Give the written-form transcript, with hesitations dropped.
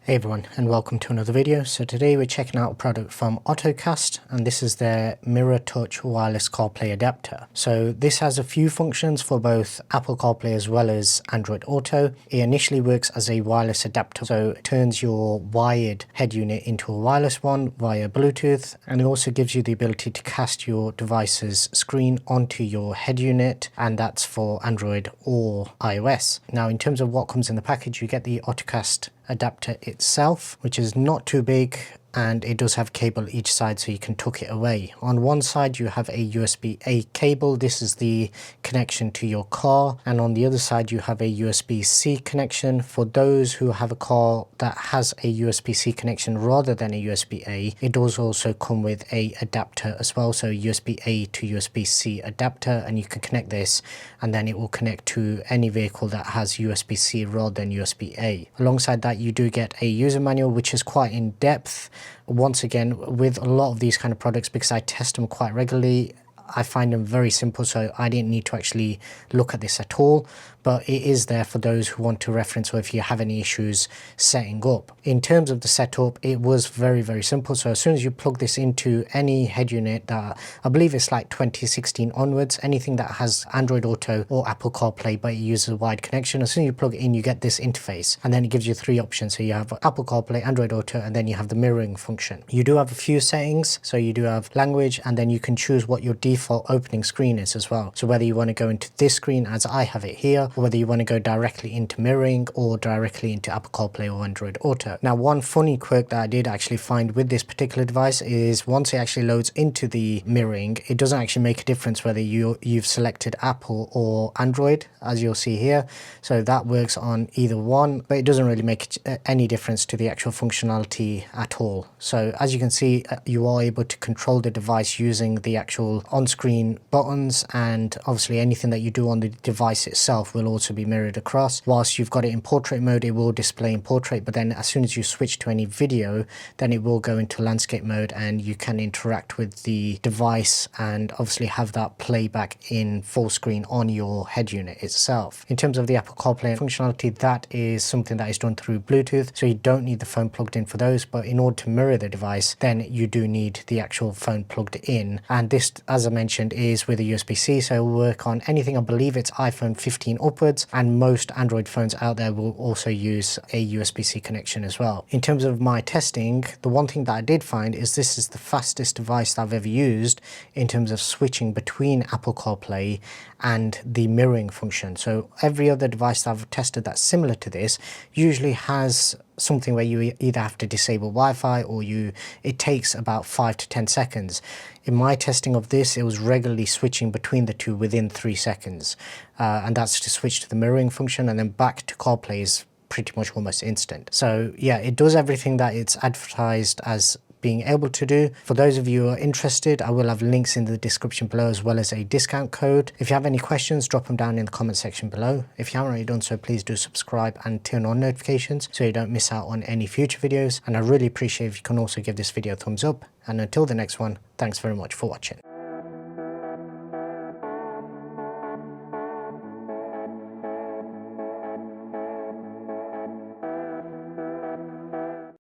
Hey everyone, and welcome to another video. So today we're checking out a product from OttoCast, and this is their Mirror Touch wireless CarPlay adapter. So this has a few functions for both Apple CarPlay as well as Android Auto. It initially works as a wireless adapter, so it turns your wired head unit into a wireless one via Bluetooth, and it also gives you the ability to cast your device's screen onto your head unit, and that's for Android or iOS. Now in terms of what comes in the package, you get the OttoCast adapter itself, which is not too big, and it does have cable each side so you can tuck it away. On one side you have a USB-A cable, this is the connection to your car, and on the other side you have a USB-C connection. For those who have a car that has a USB-C connection rather than a USB-A, it does also come with a adapter as well, so USB-A to USB-C adapter, and you can connect this and then it will connect to any vehicle that has USB-C rather than USB-A. Alongside that you do get a user manual which is quite in depth. Once again, with a lot of these kind of products, because I test them quite regularly, I find them very simple, so I didn't need to actually look at this at all, but it is there for those who want to reference or if you have any issues setting up. In terms of the setup, it was very simple. So as soon as you plug this into any head unit that I believe it's like 2016 onwards, anything that has Android Auto or Apple CarPlay but it uses a wide connection, as soon as you plug it in you get this interface, and then it gives you three options. So you have Apple CarPlay, Android Auto, and then you have the mirroring function. You do have a few settings, so you do have language, and then you can choose what your default opening screen is as well. So whether you want to go into this screen as I have it here, or whether you want to go directly into mirroring or directly into Apple CarPlay or Android Auto. Now one funny quirk that I did actually find with this particular device is once it actually loads into the mirroring, it doesn't actually make a difference whether you've selected Apple or Android, as you'll see here. So that works on either one, but it doesn't really make any difference to the actual functionality at all. So as you can see, you are able to control the device using the actual on-screen buttons, and obviously anything that you do on the device itself will also be mirrored across. Whilst you've got it in portrait mode, it will display in portrait, but then as soon as you switch to any video, then it will go into landscape mode and you can interact with the device and obviously have that playback in full screen on your head unit itself. In terms of the Apple CarPlay functionality, that is something that is done through Bluetooth, so you don't need the phone plugged in for those, but in order to mirror the device, then you do need the actual phone plugged in. And this, as I mentioned, is with a USB-C, so it will work on anything. I believe it's iPhone 15 upwards, and most Android phones out there will also use a USB-C connection as well. In terms of my testing, the one thing that I did find is this is the fastest device that I've ever used in terms of switching between Apple CarPlay and the mirroring function. So every other device that I've tested that's similar to this usually has something where you either have to disable Wi-Fi or it takes about 5 to 10 seconds. In my testing of this, it was regularly switching between the two within 3 seconds, and that's to switch to the mirroring function, and then back to CarPlay is pretty much almost instant. So yeah, it does everything that it's advertised as being able to do. For those of you who are interested, I will have links in the description below as well as a discount code. If you have any questions, drop them down in the comment section below. If you haven't already done so, please do subscribe and turn on notifications so you don't miss out on any future videos, and I really appreciate if you can also give this video a thumbs up. And until the next one, thanks very much for watching.